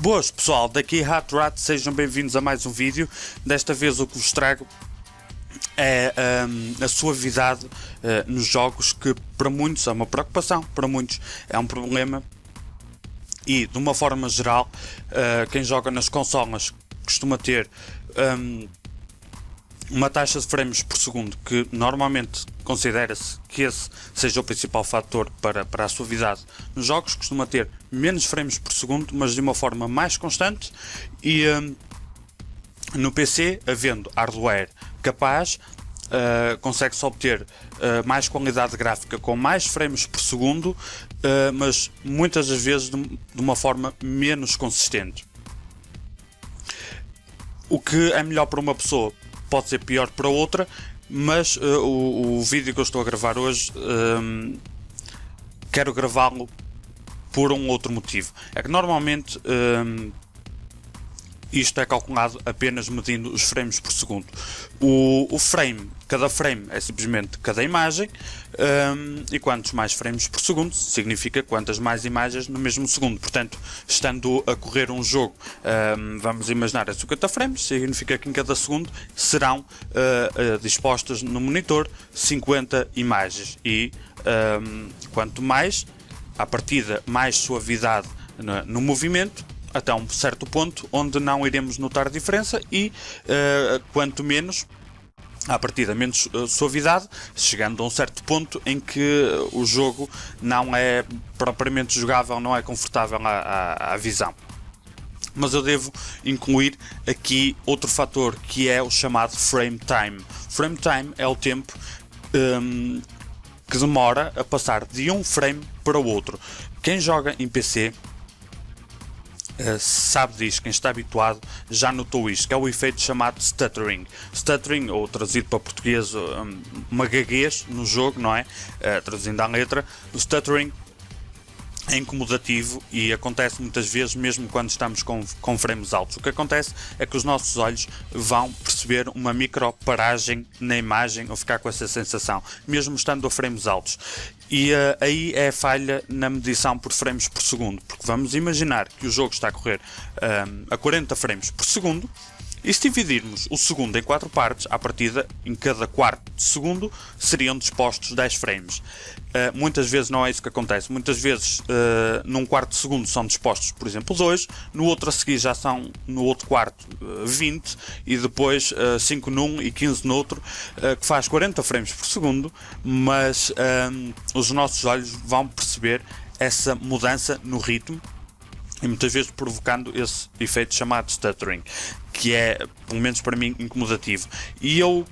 Boas pessoal, daqui HatRat, sejam bem-vindos a mais um vídeo. Desta vez o que vos trago é a suavidade nos jogos, que para muitos é uma preocupação, para muitos é um problema. E de uma forma geral, quem joga nas consolas costuma ter uma taxa de frames por segundo que normalmente considera-se que esse seja o principal fator para a suavidade nos jogos. Costuma ter menos frames por segundo, mas de uma forma mais constante, e no PC, havendo hardware capaz, consegue-se obter mais qualidade gráfica com mais frames por segundo, mas muitas das vezes de uma forma menos consistente. O que é melhor para uma pessoa pode ser pior para outra, mas o vídeo que eu estou a gravar hoje, quero gravá-lo por um outro motivo. É que normalmente isto é calculado apenas medindo os frames por segundo. Cada frame é simplesmente cada imagem, e quantos mais frames por segundo significa quantas mais imagens no mesmo segundo. Portanto, estando a correr um jogo, vamos imaginar a 50 frames, significa que em cada segundo serão dispostas no monitor 50 imagens, e quanto mais, à partida, mais suavidade no movimento, até um certo ponto onde não iremos notar diferença, e quanto menos, à partida, menos suavidade, chegando a um certo ponto em que o jogo não é propriamente jogável, não é confortável à visão. Mas eu devo incluir aqui outro fator, que é o chamado frame time. Frame time é o tempo que demora a passar de um frame para o outro. Quem joga em PC sabe disso, quem está habituado já notou isto, que é o efeito chamado stuttering. Stuttering, ou traduzido para português, uma gaguez no jogo, não é? Traduzindo à letra, o stuttering é incomodativo e acontece muitas vezes mesmo quando estamos com frames altos. O que acontece é que os nossos olhos vão perceber uma micro paragem na imagem, ou ficar com essa sensação, mesmo estando a frames altos. E aí é a falha na medição por frames por segundo, porque vamos imaginar que o jogo está a correr a 40 frames por segundo, e se dividirmos o segundo em 4 partes, à partida, em cada quarto de segundo seriam dispostos 10 frames. Muitas vezes não é isso que acontece. Muitas vezes num quarto de segundo são dispostos, por exemplo, 2, no outro a seguir já são, no outro quarto, 20, e depois 5 num e 15 no outro, que faz 40 frames por segundo, mas os nossos olhos vão perceber essa mudança no ritmo, e muitas vezes provocando esse efeito chamado stuttering, que é, pelo menos para mim, incomodativo. E eu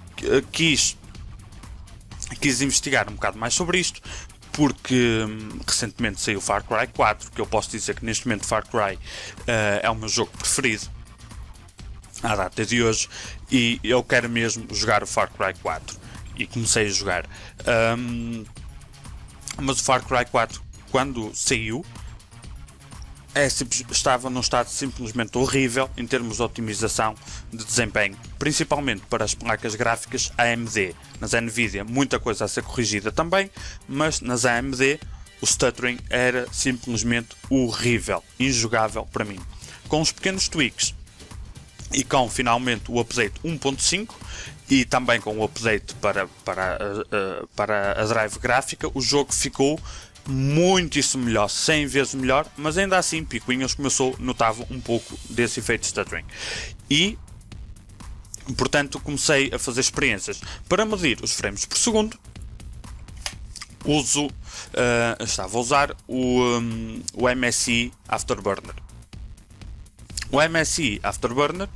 quis investigar um bocado mais sobre isto, porque recentemente saiu Far Cry 4, que eu posso dizer que neste momento Far Cry é o meu jogo preferido à data de hoje, e eu quero mesmo jogar o Far Cry 4, e comecei a jogar. Mas o Far Cry 4, quando saiu, estava num estado simplesmente horrível em termos de otimização de desempenho, principalmente para as placas gráficas AMD. Nas Nvidia muita coisa a ser corrigida também, mas nas AMD o stuttering era simplesmente horrível, injogável para mim. Com os pequenos tweaks e com finalmente o update 1.5, e também com o update para a drive gráfica, o jogo ficou muitíssimo melhor, 100 vezes melhor, mas ainda assim, picuinhas como eu sou, notava um pouco desse efeito stuttering. E, portanto, comecei a fazer experiências para medir os frames por segundo. Estava a usar o MSI Afterburner. O MSI Afterburner,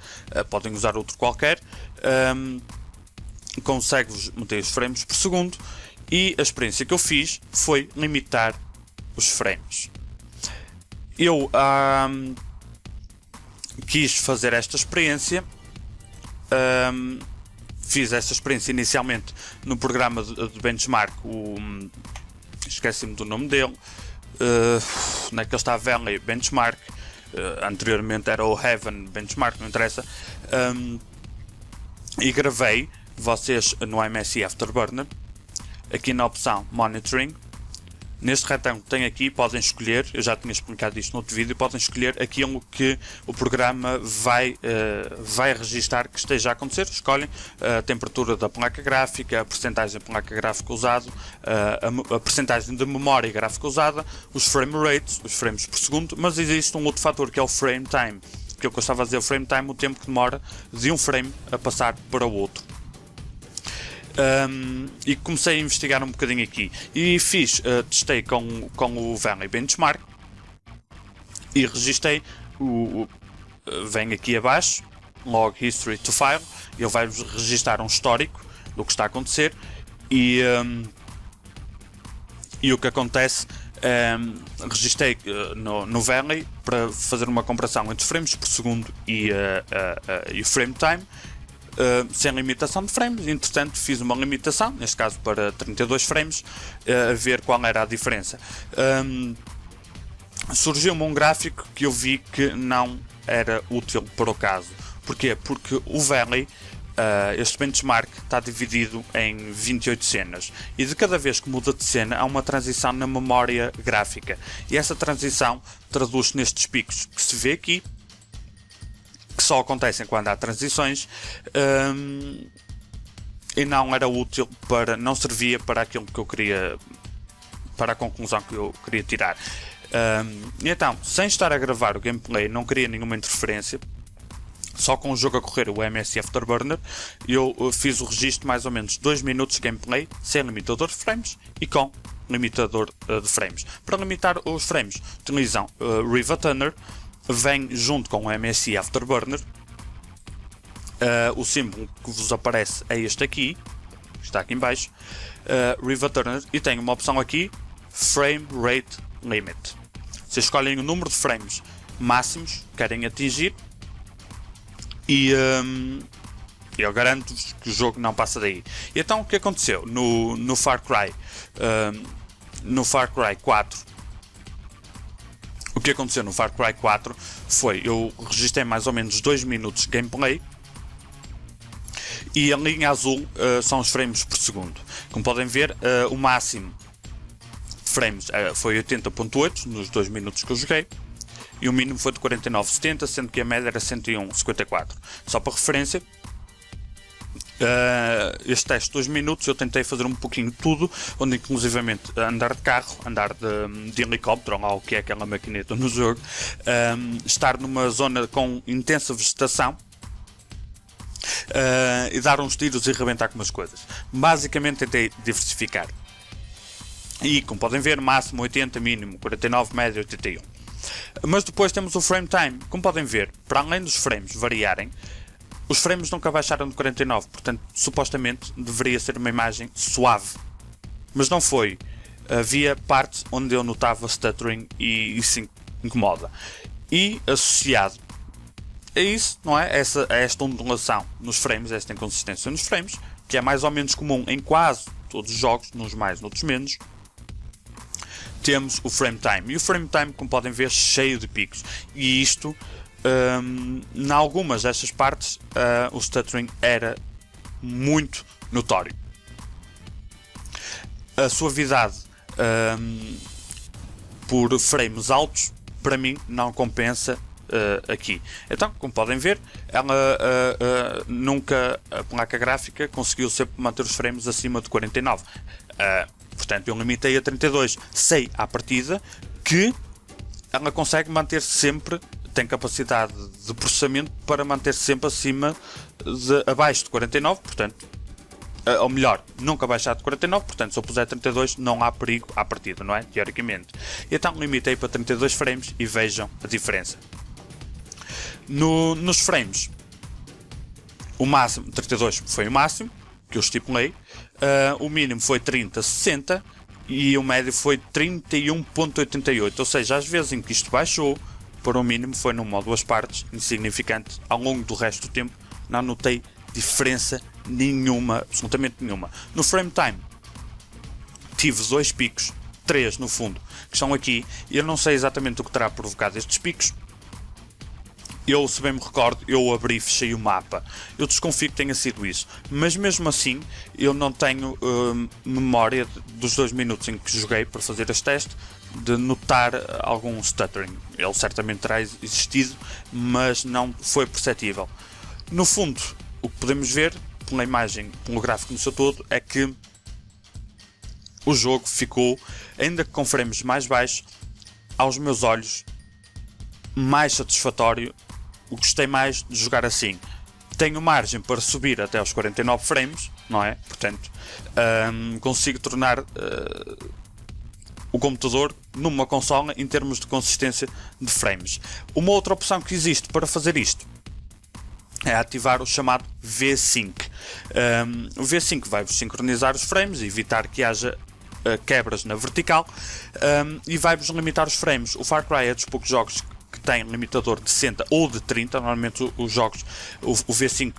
podem usar outro qualquer, consegue-vos meter os frames por segundo. E a experiência que eu fiz foi limitar os frames. Eu quis fazer esta experiência, fiz esta experiência inicialmente no programa de benchmark, esqueci-me do nome dele, naquele está Valley Benchmark, anteriormente era o Heaven Benchmark, não interessa, e gravei vocês no MSI Afterburner, aqui na opção Monitoring, Neste retângulo tem aqui, podem escolher, eu já tinha explicado isto no outro vídeo, podem escolher aquilo que o programa vai registar que esteja a acontecer. Escolhem a temperatura da placa gráfica, a percentagem de placa gráfica usada, a percentagem de memória gráfica usada, os frame rates, os frames por segundo, mas existe um outro fator que é o frame time, que é o que eu estava a dizer, o frame time, o tempo que demora de um frame a passar para o outro. E comecei a investigar um bocadinho aqui e testei com o Vanley Benchmark e registrei vem aqui abaixo, log history to file, ele vai-vos registar um histórico do que está a acontecer e o que acontece, registrei no Vanley para fazer uma comparação entre frames por segundo e o frame time. Sem limitação de frames, entretanto fiz uma limitação, neste caso para 32 frames, a ver qual era a diferença. Surgiu-me um gráfico que eu vi que não era útil para o caso. Porquê? Porque o Vanley, este benchmark, está dividido em 28 cenas e de cada vez que muda de cena há uma transição na memória gráfica e essa transição traduz-se nestes picos que se vê aqui, que só acontecem quando há transições, e não era útil não servia para aquilo que eu queria, para a conclusão que eu queria tirar. Então, sem estar a gravar o gameplay, não queria nenhuma interferência, só com o jogo a correr, o MS Afterburner, eu fiz o registro mais ou menos 2 minutos de gameplay, sem limitador de frames e com limitador de frames. Para limitar os frames, utilizam Riva-Tuner, vem junto com o MSI Afterburner. O símbolo que vos aparece é este aqui, está aqui em baixo, Riva-Tuner, e tem uma opção aqui, Frame Rate Limit. Vocês escolhem o número de frames máximos que querem atingir e eu garanto-vos que o jogo não passa daí. E então o que aconteceu no Far Cry 4? O que aconteceu no Far Cry 4 foi, eu registrei mais ou menos 2 minutos de gameplay e a linha azul são os frames por segundo. Como podem ver, o máximo de frames foi 80.8 nos 2 minutos que eu joguei e o mínimo foi de 49.70, sendo que a média era 101.54. Só para referência, este teste de 2 minutos eu tentei fazer um pouquinho de tudo, onde inclusivamente andar de carro, andar de helicóptero, ou o que é aquela maquineta no jogo, estar numa zona com intensa vegetação e dar uns tiros e arrebentar com umas coisas. Basicamente tentei diversificar. E como podem ver, máximo 80, mínimo 49, média 81. Mas depois temos o frame time. Como podem ver, para além dos frames variarem, os frames nunca baixaram de 49, portanto, supostamente deveria ser uma imagem suave. Mas não foi. Havia partes onde eu notava stuttering e isso incomoda. E associado a isso, não é? A esta ondulação nos frames, esta inconsistência nos frames, que é mais ou menos comum em quase todos os jogos, nos mais, noutros menos, temos o frame time. E o frame time, como podem ver, cheio de picos. E isto, em algumas destas partes, o stuttering era muito notório. A suavidade por frames altos, para mim, não compensa aqui. Então, como podem ver, ela nunca, a placa gráfica conseguiu sempre manter os frames acima de 49. Portanto, eu limitei a 32. Sei à partida que ela consegue manter sempre, tem capacidade de processamento para manter sempre abaixo de 49, portanto, ou melhor, nunca baixar de 49, portanto, se eu puser 32 não há perigo à partida, não é? Teoricamente. Então limitei para 32 frames e vejam a diferença. Nos frames, o máximo, 32 foi o máximo que eu estipulei, o mínimo foi 30-60 e o médio foi 31.88, ou seja, às vezes em que isto baixou para o mínimo foi numa ou duas partes, insignificante. Ao longo do resto do tempo não notei diferença nenhuma, absolutamente nenhuma. No frame time tive 2 picos, 3 no fundo, que estão aqui, e eu não sei exatamente o que terá provocado estes picos, Eu, se bem me recordo, eu abri e fechei o mapa. Eu desconfio que tenha sido isso. Mas mesmo assim, eu não tenho memória dos 2 minutos em que joguei para fazer este teste de notar algum stuttering. Ele certamente terá existido, mas não foi perceptível. No fundo, o que podemos ver, pela imagem, pelo gráfico no seu todo, é que o jogo ficou, ainda que com frames mais baixos, aos meus olhos, mais satisfatório. Gostei mais de jogar assim. Tenho margem para subir até aos 49 frames, não é? Portanto, consigo tornar o computador numa consola em termos de consistência de frames. Uma outra opção que existe para fazer isto é ativar o chamado V-Sync. O V-Sync vai-vos sincronizar os frames, evitar que haja quebras na vertical, e vai-vos limitar os frames. O Far Cry é dos poucos jogos que tem limitador de 60 ou de 30, normalmente os jogos, o V5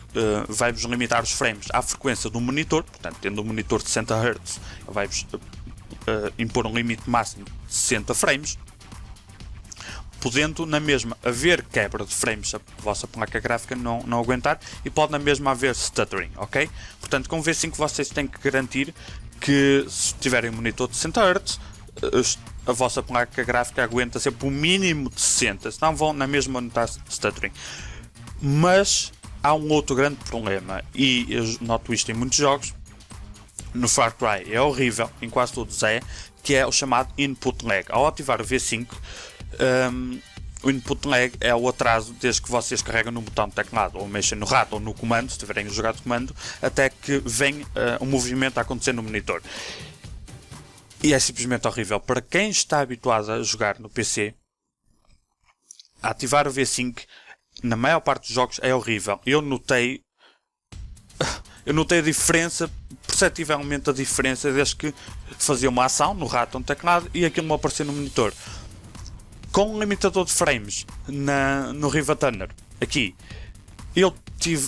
vai-vos limitar os frames à frequência do monitor, portanto, tendo um monitor de 60 Hz, vai-vos impor um limite máximo de 60 frames, podendo na mesma haver quebra de frames se a vossa placa gráfica não aguentar, e pode na mesma haver stuttering, ok? Portanto, com o V5 vocês têm que garantir que, se tiverem um monitor de 60 Hz, a vossa placa gráfica aguenta sempre o mínimo de 60, senão vão na mesma notar stuttering. Mas há um outro grande problema, e eu noto isto em muitos jogos. No Far Cry é horrível, em quase todos é, que é o chamado input lag. Ao ativar o V5, o input lag é o atraso desde que vocês carregam no botão de teclado, ou mexem no rato ou no comando, se tiverem a jogar de comando, até que vem um movimento a acontecer no monitor. E é simplesmente horrível. Para quem está habituado a jogar no PC, ativar o V5 na maior parte dos jogos é horrível. Eu notei a diferença, perceptivelmente a diferença, desde que fazia uma ação no rato ou no teclado e aquilo me aparecia no monitor. Com um limitador de frames no Riva Thunder, aqui, eu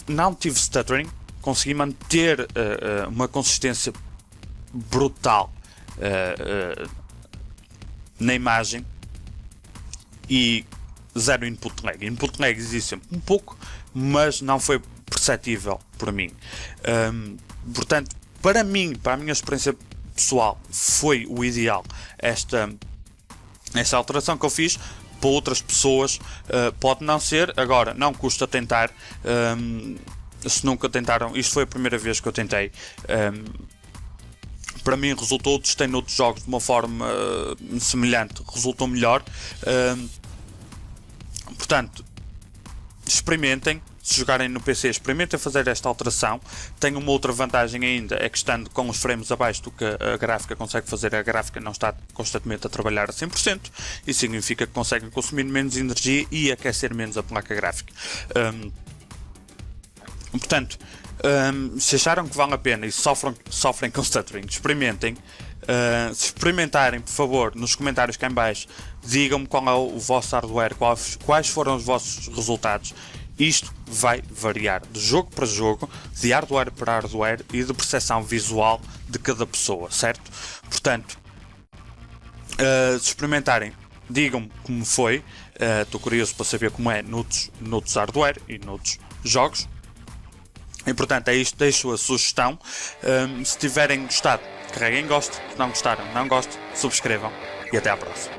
não tive stuttering, consegui manter uma consistência brutal na imagem e zero input lag. Input lag existe sempre um pouco, mas não foi perceptível por mim. Portanto, para mim, para a minha experiência pessoal, foi o ideal esta alteração que eu fiz. Para outras pessoas pode não ser. Agora, não custa tentar. Se nunca tentaram, isto foi a primeira vez que eu tentei. Para mim resultou, testei noutros jogos de uma forma semelhante, resultou melhor. Portanto, experimentem. Se jogarem no PC, experimentem fazer esta alteração. Tem uma outra vantagem ainda, é que estando com os frames abaixo do que a gráfica consegue fazer, a gráfica não está constantemente a trabalhar a 100%. Isso significa que conseguem consumir menos energia e aquecer menos a placa gráfica. Portanto, se acharam que vale a pena e sofrem com stuttering, experimentem. Se experimentarem, por favor, nos comentários cá em baixo, digam-me qual é o vosso hardware, quais foram os vossos resultados. Isto vai variar de jogo para jogo, de hardware para hardware e de percepção visual de cada pessoa, certo? Portanto, se experimentarem, digam-me como foi. Estou curioso para saber como é noutros hardware e noutros jogos. E portanto é isto, deixo a sugestão. Se tiverem gostado, carreguem em gosto. Se não gostaram, não gostem, subscrevam e até à próxima.